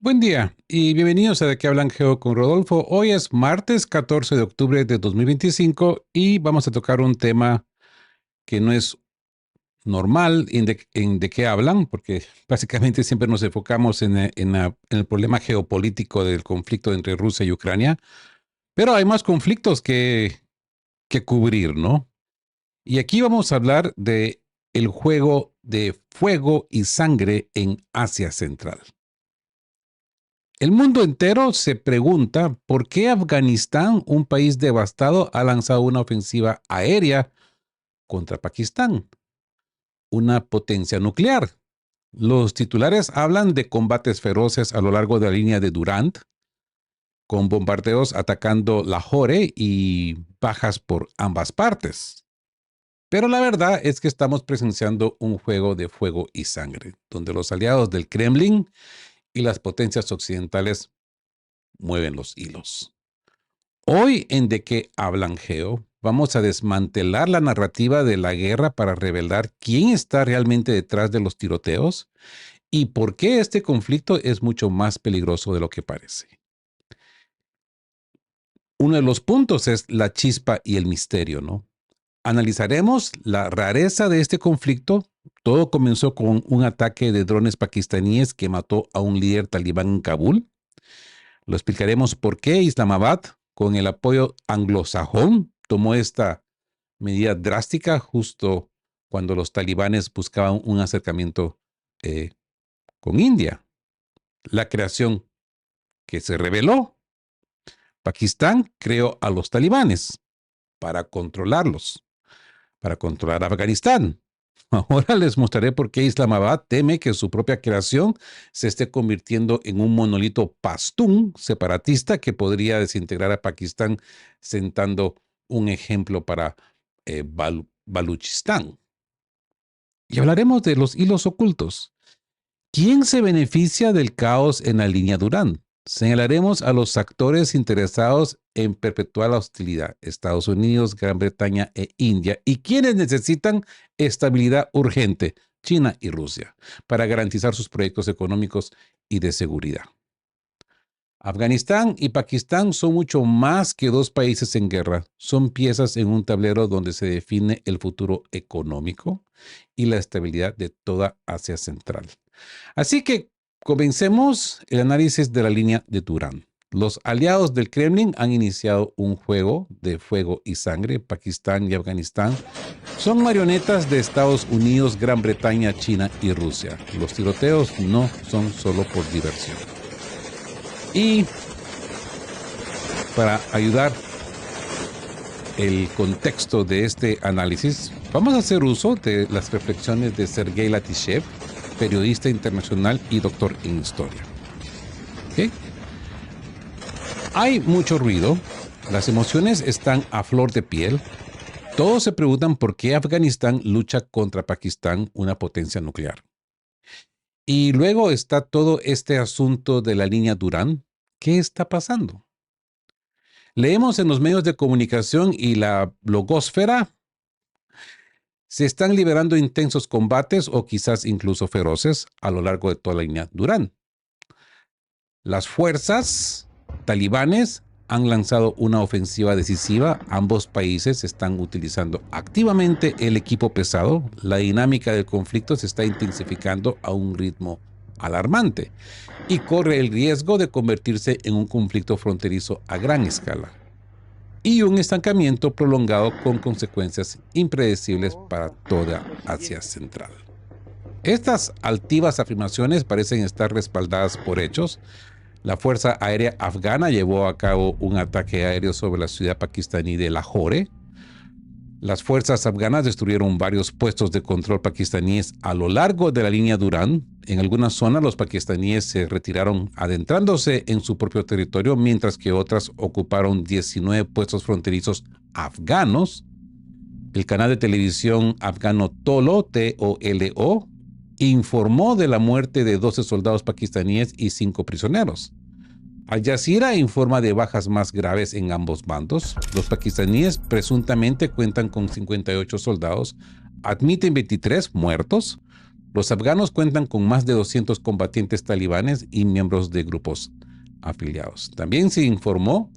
Buen día y bienvenidos a De qué hablan Geo con Rodolfo. Hoy es martes 14 de octubre de 2025 y vamos a tocar un tema que no es normal en de qué hablan, porque básicamente siempre nos enfocamos en el problema geopolítico del conflicto entre Rusia y Ucrania, pero hay más conflictos que cubrir, ¿no? Y aquí vamos a hablar de el juego de fuego y sangre en Asia Central. El mundo entero se pregunta por qué Afganistán, un país devastado, ha lanzado una ofensiva aérea contra Pakistán, una potencia nuclear. Los titulares hablan de combates feroces a lo largo de la línea de Durand, con bombardeos atacando Lahore y bajas por ambas partes. Pero la verdad es que estamos presenciando un juego de fuego y sangre, donde los aliados del Kremlin y las potencias occidentales mueven los hilos. Hoy en De qué hablan Geo, vamos a desmantelar la narrativa de la guerra para revelar quién está realmente detrás de los tiroteos y por qué este conflicto es mucho más peligroso de lo que parece. Uno de los puntos es la chispa y el misterio, ¿no? Analizaremos la rareza de este conflicto. Todo comenzó con un ataque de drones pakistaníes que mató a un líder talibán en Kabul. Lo explicaremos por qué Islamabad, con el apoyo anglosajón, tomó esta medida drástica justo cuando los talibanes buscaban un acercamiento eh, con India. La creación que se reveló. Pakistán creó a los talibanes para controlarlos, para controlar Afganistán. Ahora les mostraré por qué Islamabad teme que su propia creación se esté convirtiendo en un monolito pastún separatista que podría desintegrar a Pakistán, sentando un ejemplo para Baluchistán. Y hablaremos de los hilos ocultos. ¿Quién se beneficia del caos en la línea Durand? Señalaremos a los actores interesados en perpetuar la hostilidad, Estados Unidos, Gran Bretaña e India, y quienes necesitan estabilidad urgente, China y Rusia, para garantizar sus proyectos económicos y de seguridad. Afganistán y Pakistán son mucho más que dos países en guerra. Son piezas en un tablero donde se define el futuro económico y la estabilidad de toda Asia Central. Así que comencemos el análisis de la línea de Durand. Los aliados del Kremlin han iniciado un juego de fuego y sangre. Pakistán y Afganistán son marionetas de Estados Unidos, Gran Bretaña, China y Rusia. Los tiroteos no son solo por diversión. Y para ayudar el contexto de este análisis, vamos a hacer uso de las reflexiones de Sergei Latishev, periodista internacional y doctor en historia. ¿Okay? Hay mucho ruido, las emociones están a flor de piel. Todos se preguntan por qué Afganistán lucha contra Pakistán, una potencia nuclear. Y luego está todo este asunto de la línea Durand. ¿Qué está pasando? Leemos en los medios de comunicación y la blogosfera. Se están liberando intensos combates o quizás incluso feroces a lo largo de toda la línea Durand. Las fuerzas talibanes han lanzado una ofensiva decisiva. Ambos países están utilizando activamente el equipo pesado. La dinámica del conflicto se está intensificando a un ritmo alarmante y corre el riesgo de convertirse en un conflicto fronterizo a gran escala y un estancamiento prolongado con consecuencias impredecibles para toda Asia Central. Estas altivas afirmaciones parecen estar respaldadas por hechos. La Fuerza Aérea Afgana llevó a cabo un ataque aéreo sobre la ciudad pakistaní de Lahore. Las fuerzas afganas destruyeron varios puestos de control pakistaníes a lo largo de la línea Durand. En algunas zonas los pakistaníes se retiraron adentrándose en su propio territorio, mientras que otras ocuparon 19 puestos fronterizos afganos. El canal de televisión afgano Tolo, T-O-L-O, informó de la muerte de 12 soldados pakistaníes y 5 prisioneros. Al Jazeera informa de bajas más graves en ambos bandos. Los pakistaníes presuntamente cuentan con 58 soldados, admiten 23 muertos. Los afganos cuentan con más de 200 combatientes talibanes y miembros de grupos afiliados. También se informó,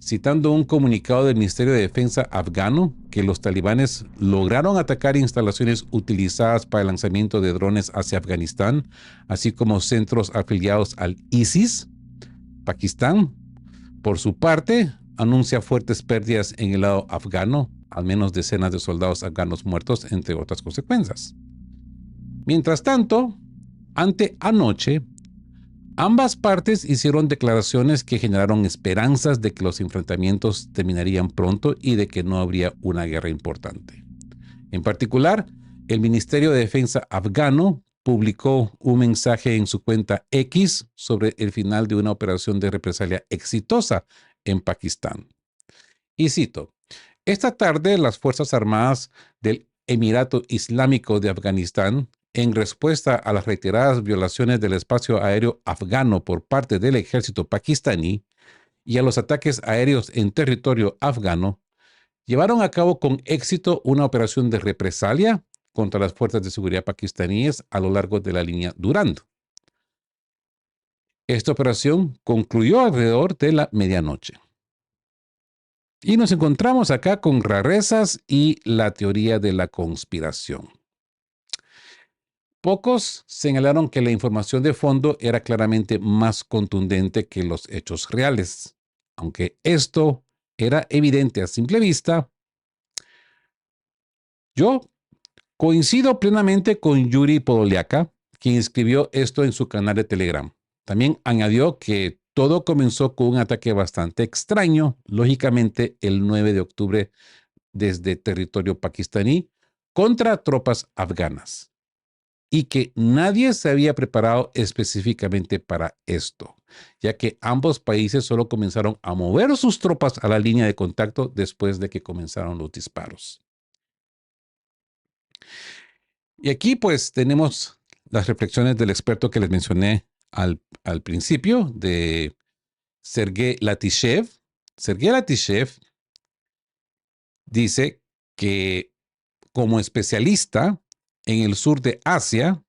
citando un comunicado del Ministerio de Defensa afgano, que los talibanes lograron atacar instalaciones utilizadas para el lanzamiento de drones hacia Afganistán, así como centros afiliados al ISIS. Pakistán, por su parte, anuncia fuertes pérdidas en el lado afgano, al menos decenas de soldados afganos muertos, entre otras consecuencias. Mientras tanto, anoche, ambas partes hicieron declaraciones que generaron esperanzas de que los enfrentamientos terminarían pronto y de que no habría una guerra importante. En particular, el Ministerio de Defensa afgano publicó un mensaje en su cuenta X sobre el final de una operación de represalia exitosa en Pakistán. Y cito, esta tarde las Fuerzas Armadas del Emirato Islámico de Afganistán, en respuesta a las reiteradas violaciones del espacio aéreo afgano por parte del ejército pakistaní y a los ataques aéreos en territorio afgano, llevaron a cabo con éxito una operación de represalia contra las fuerzas de seguridad pakistaníes a lo largo de la línea Durand. Esta operación concluyó alrededor de la medianoche. Y nos encontramos acá con rarezas y la teoría de la conspiración. Pocos señalaron que la información de fondo era claramente más contundente que los hechos reales. Aunque esto era evidente a simple vista, yo coincido plenamente con Yuri Podoliaka, quien escribió esto en su canal de Telegram. También añadió que todo comenzó con un ataque bastante extraño, lógicamente el 9 de octubre desde territorio pakistaní, contra tropas afganas. Y que nadie se había preparado específicamente para esto, ya que ambos países solo comenzaron a mover sus tropas a la línea de contacto después de que comenzaron los disparos. Y aquí pues tenemos las reflexiones del experto que les mencioné al principio, de Sergei Latishev. Sergei Latishev dice que como especialista en el sur de Asia,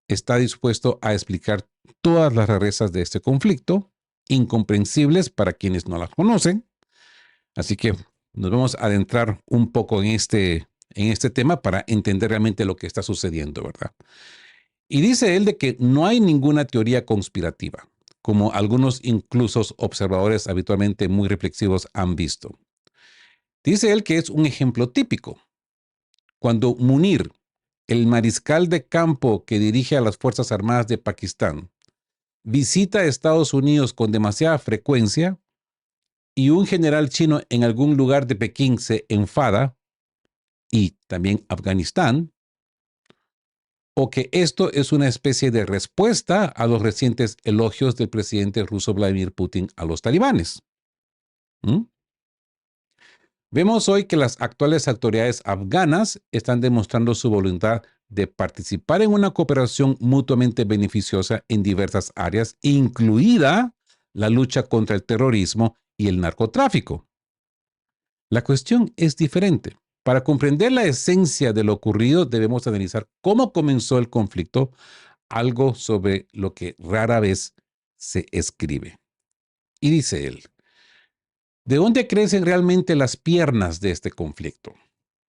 está dispuesto a explicar todas las rarezas de este conflicto, incomprensibles para quienes no las conocen. Así que nos vamos a adentrar un poco en este tema para entender realmente lo que está sucediendo, ¿verdad? Y dice él de que no hay ninguna teoría conspirativa, como algunos incluso observadores habitualmente muy reflexivos han visto. Dice él que es un ejemplo típico. Cuando Munir, el mariscal de campo que dirige a las Fuerzas Armadas de Pakistán, visita a Estados Unidos con demasiada frecuencia y un general chino en algún lugar de Pekín se enfada, y también Afganistán, o que esto es una especie de respuesta a los recientes elogios del presidente ruso Vladimir Putin a los talibanes. Vemos hoy que las actuales autoridades afganas están demostrando su voluntad de participar en una cooperación mutuamente beneficiosa en diversas áreas, incluida la lucha contra el terrorismo y el narcotráfico. La cuestión es diferente. Para comprender la esencia de lo ocurrido, debemos analizar cómo comenzó el conflicto, algo sobre lo que rara vez se escribe. Y dice él, ¿de dónde crecen realmente las piernas de este conflicto?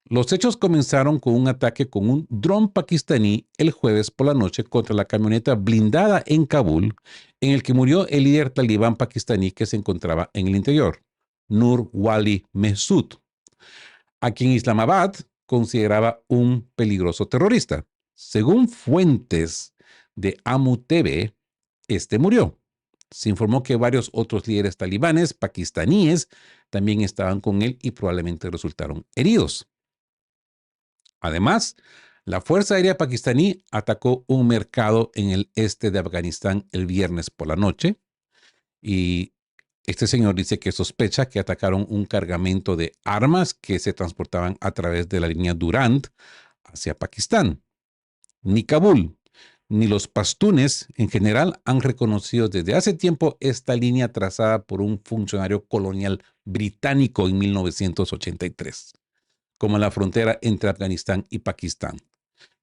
Los hechos comenzaron con un ataque con un dron pakistaní el jueves por la noche contra la camioneta blindada en Kabul, en el que murió el líder talibán pakistaní que se encontraba en el interior, Nur Wali Mehsud, a quien Islamabad consideraba un peligroso terrorista. Según fuentes de Amu TV, este murió. Se informó que varios otros líderes talibanes pakistaníes también estaban con él y probablemente resultaron heridos. Además, la Fuerza Aérea pakistaní atacó un mercado en el este de Afganistán el viernes por la noche, y este señor dice que sospecha que atacaron un cargamento de armas que se transportaban a través de la línea Durand hacia Pakistán. Ni Kabul ni los pastunes en general han reconocido desde hace tiempo esta línea trazada por un funcionario colonial británico en 1983, como la frontera entre Afganistán y Pakistán,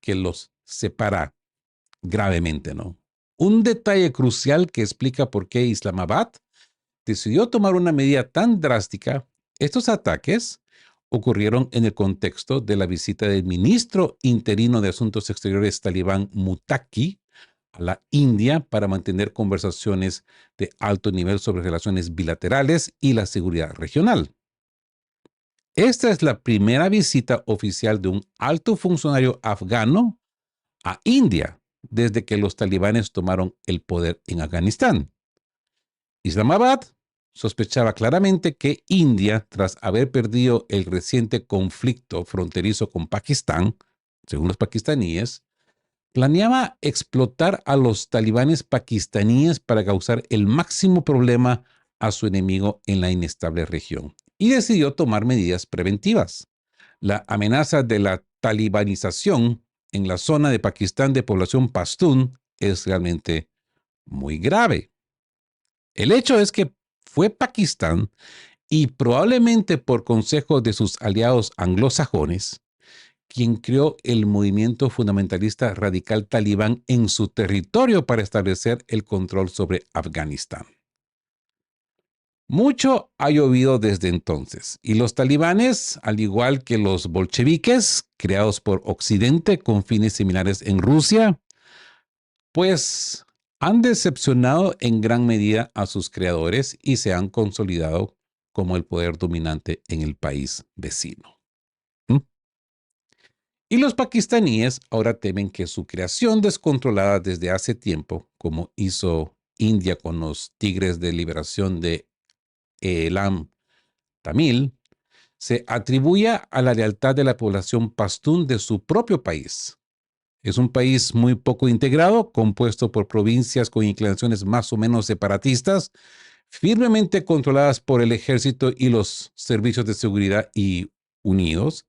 que los separa gravemente, ¿no? Un detalle crucial que explica por qué Islamabad decidió tomar una medida tan drástica. Estos ataques ocurrieron en el contexto de la visita del ministro interino de Asuntos Exteriores talibán Muttaqi a la India para mantener conversaciones de alto nivel sobre relaciones bilaterales y la seguridad regional. Esta es la primera visita oficial de un alto funcionario afgano a India desde que los talibanes tomaron el poder en Afganistán. Islamabad sospechaba claramente que India, tras haber perdido el reciente conflicto fronterizo con Pakistán, según los pakistaníes, planeaba explotar a los talibanes pakistaníes para causar el máximo problema a su enemigo en la inestable región y decidió tomar medidas preventivas. La amenaza de la talibanización en la zona de Pakistán de población pastún es realmente muy grave. El hecho es que fue Pakistán, y probablemente por consejo de sus aliados anglosajones, quien creó el movimiento fundamentalista radical talibán en su territorio para establecer el control sobre Afganistán. Mucho ha llovido desde entonces, y los talibanes, al igual que los bolcheviques, creados por Occidente con fines similares en Rusia, pues han decepcionado en gran medida a sus creadores y se han consolidado como el poder dominante en el país vecino. Y los pakistaníes ahora temen que su creación descontrolada desde hace tiempo, como hizo India con los Tigres de Liberación de Elam Tamil, se atribuya a la lealtad de la población pastún de su propio país. Es un país muy poco integrado, compuesto por provincias con inclinaciones más o menos separatistas, firmemente controladas por el ejército y los servicios de seguridad y unidos,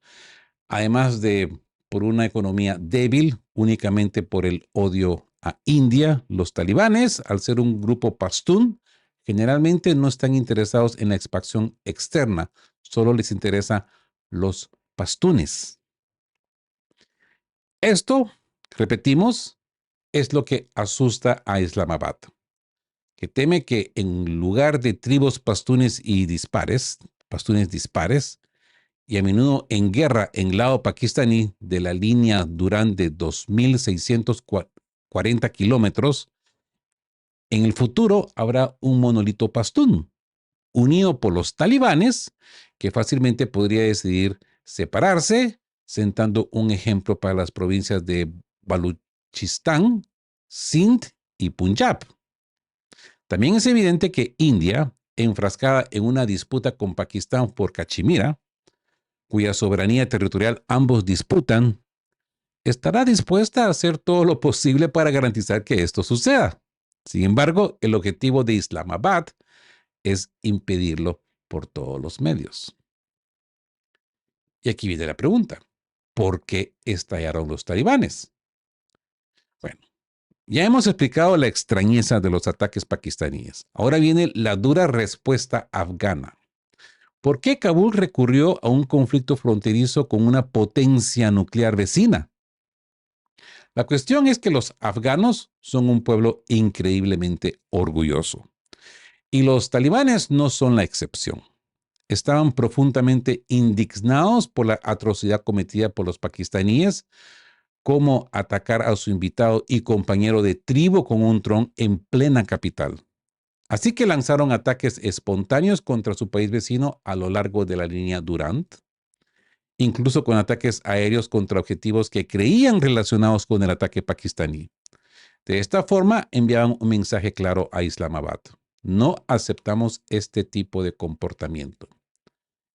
además de por una economía débil únicamente por el odio a India. Los talibanes, al ser un grupo pastún, generalmente no están interesados en la expansión externa, solo les interesa los pastunes. Esto, repetimos, es lo que asusta a Islamabad, que teme que en lugar de tribus pastunes dispares, y a menudo en guerra en lado pakistaní de la línea Durand de 2.640 kilómetros, en el futuro habrá un monolito pastún, unido por los talibanes, que fácilmente podría decidir separarse, sentando un ejemplo para las provincias de Baluchistán, Sindh y Punjab. También es evidente que India, enfrascada en una disputa con Pakistán por Cachemira, cuya soberanía territorial ambos disputan, estará dispuesta a hacer todo lo posible para garantizar que esto suceda. Sin embargo, el objetivo de Islamabad es impedirlo por todos los medios. Y aquí viene la pregunta: ¿por qué estallaron los talibanes? Bueno, ya hemos explicado la extrañeza de los ataques pakistaníes. Ahora viene la dura respuesta afgana. ¿Por qué Kabul recurrió a un conflicto fronterizo con una potencia nuclear vecina? La cuestión es que los afganos son un pueblo increíblemente orgulloso. Y los talibanes no son la excepción. Estaban profundamente indignados por la atrocidad cometida por los pakistaníes, como atacar a su invitado y compañero de tribu con un dron en plena capital. Así que lanzaron ataques espontáneos contra su país vecino a lo largo de la línea Durand, incluso con ataques aéreos contra objetivos que creían relacionados con el ataque pakistaní. De esta forma, enviaban un mensaje claro a Islamabad: no aceptamos este tipo de comportamiento.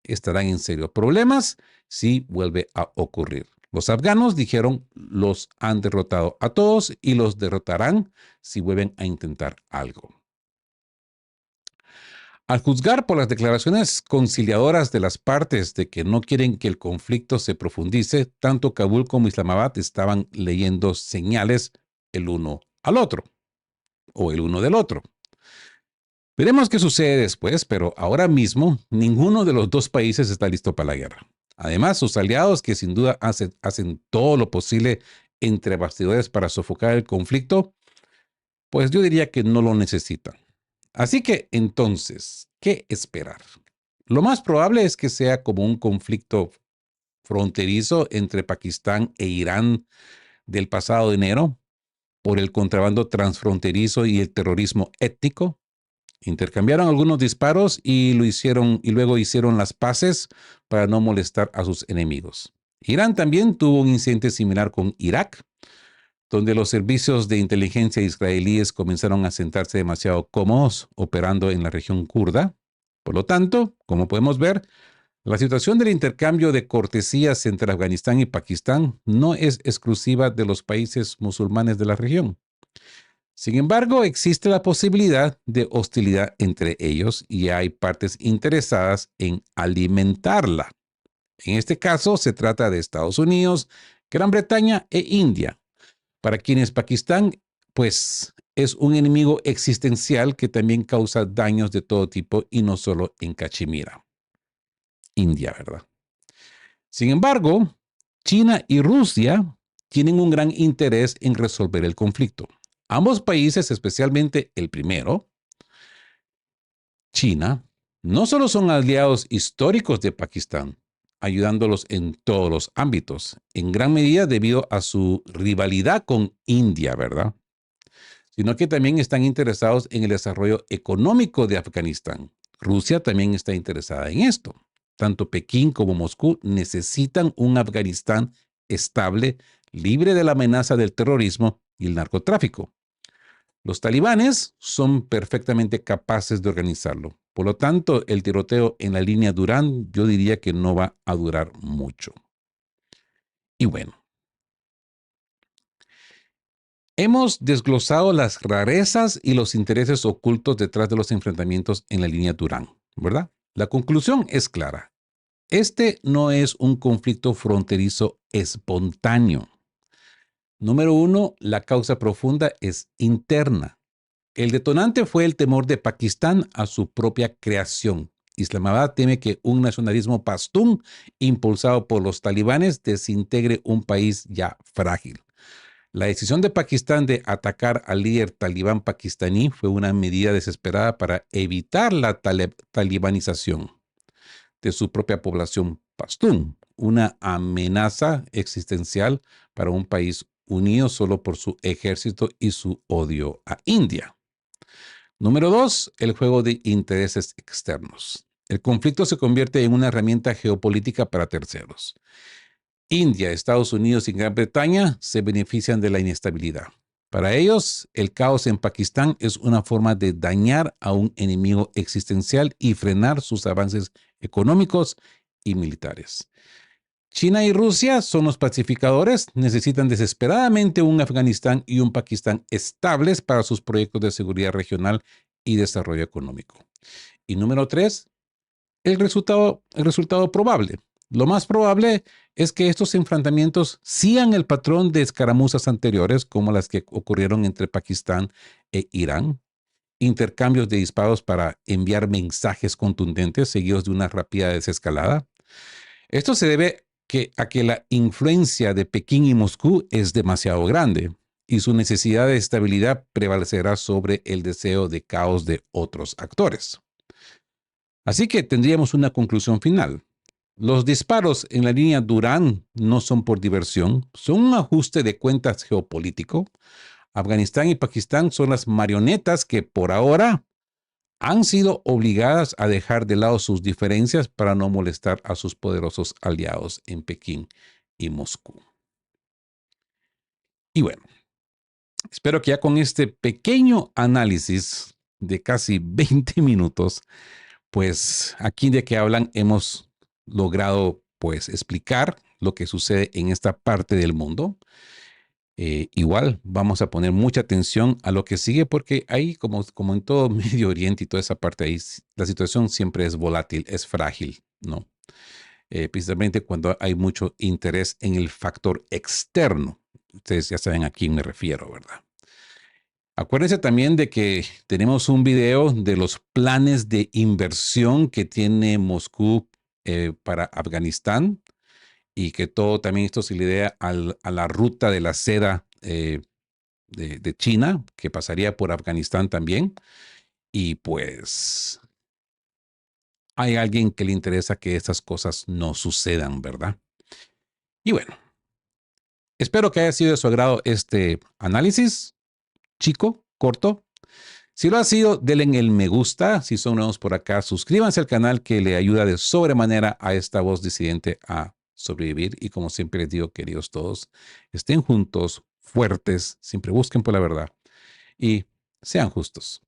Estarán en serios problemas si vuelve a ocurrir. Los afganos dijeron: los han derrotado a todos y los derrotarán si vuelven a intentar algo. Al juzgar por las declaraciones conciliadoras de las partes de que no quieren que el conflicto se profundice, tanto Kabul como Islamabad estaban leyendo señales el uno al otro, o el uno del otro. Veremos qué sucede después, pero ahora mismo ninguno de los dos países está listo para la guerra. Además, sus aliados, que sin duda hacen todo lo posible entre bastidores para sofocar el conflicto, pues yo diría que no lo necesitan. Así que entonces, ¿qué esperar? Lo más probable es que sea como un conflicto fronterizo entre Pakistán e Irán del pasado enero por el contrabando transfronterizo y el terrorismo étnico. Intercambiaron algunos disparos y luego hicieron las paces para no molestar a sus enemigos. Irán también tuvo un incidente similar con Irak, donde los servicios de inteligencia israelíes comenzaron a sentarse demasiado cómodos operando en la región kurda. Por lo tanto, como podemos ver, la situación del intercambio de cortesías entre Afganistán y Pakistán no es exclusiva de los países musulmanes de la región. Sin embargo, existe la posibilidad de hostilidad entre ellos y hay partes interesadas en alimentarla. En este caso, se trata de Estados Unidos, Gran Bretaña e India, para quienes Pakistán, pues, es un enemigo existencial que también causa daños de todo tipo y no solo en Cachemira. India, ¿verdad? Sin embargo, China y Rusia tienen un gran interés en resolver el conflicto. Ambos países, especialmente el primero, China, no solo son aliados históricos de Pakistán, ayudándolos en todos los ámbitos, en gran medida debido a su rivalidad con India, ¿verdad? Sino que también están interesados en el desarrollo económico de Afganistán. Rusia también está interesada en esto. Tanto Pekín como Moscú necesitan un Afganistán estable, libre de la amenaza del terrorismo y el narcotráfico. Los talibanes son perfectamente capaces de organizarlo. Por lo tanto, el tiroteo en la línea Durán yo diría que no va a durar mucho. Y bueno, hemos desglosado las rarezas y los intereses ocultos detrás de los enfrentamientos en la línea Durán, ¿verdad? La conclusión es clara. Este no es un conflicto fronterizo espontáneo. Número uno, la causa profunda es interna. El detonante fue el temor de Pakistán a su propia creación. Islamabad teme que un nacionalismo pastún impulsado por los talibanes desintegre un país ya frágil. La decisión de Pakistán de atacar al líder talibán pakistaní fue una medida desesperada para evitar la talibanización de su propia población pastún, una amenaza existencial para un país unido solo por su ejército y su odio a India. Número dos, el juego de intereses externos. El conflicto se convierte en una herramienta geopolítica para terceros. India, Estados Unidos y Gran Bretaña se benefician de la inestabilidad. Para ellos, el caos en Pakistán es una forma de dañar a un enemigo existencial y frenar sus avances económicos y militares. China y Rusia son los pacificadores, necesitan desesperadamente un Afganistán y un Pakistán estables para sus proyectos de seguridad regional y desarrollo económico. Y número tres, el resultado probable. Lo más probable es que estos enfrentamientos sigan el patrón de escaramuzas anteriores, como las que ocurrieron entre Pakistán e Irán, intercambios de disparos para enviar mensajes contundentes seguidos de una rápida desescalada. Esto se debe a que la influencia de Pekín y Moscú es demasiado grande y su necesidad de estabilidad prevalecerá sobre el deseo de caos de otros actores. Así que tendríamos una conclusión final. Los disparos en la línea Durán no son por diversión, son un ajuste de cuentas geopolítico. Afganistán y Pakistán son las marionetas que por ahora han sido obligadas a dejar de lado sus diferencias para no molestar a sus poderosos aliados en Pekín y Moscú. Y bueno, espero que ya con este pequeño análisis de casi 20 minutos, pues aquí de que hablan hemos logrado pues explicar lo que sucede en esta parte del mundo. Igual vamos a poner mucha atención a lo que sigue porque ahí, como en todo Medio Oriente y toda esa parte ahí, la situación siempre es volátil, es frágil, ¿no? Precisamente cuando hay mucho interés en el factor externo. Ustedes ya saben a quién me refiero, ¿verdad? Acuérdense también de que tenemos un video de los planes de inversión que tiene Moscú para Afganistán. y que todo también esto se lidera a la ruta de la seda de China, que pasaría por Afganistán también. Y pues hay alguien que le interesa que estas cosas no sucedan, ¿verdad? Y bueno, espero que haya sido de su agrado este análisis, chico, corto. Si lo ha sido, denle el me gusta. Si son nuevos por acá, suscríbanse al canal que le ayuda de sobremanera a esta voz disidente a sobrevivir. Y como siempre les digo, queridos todos, estén juntos, fuertes, siempre busquen por la verdad y sean justos.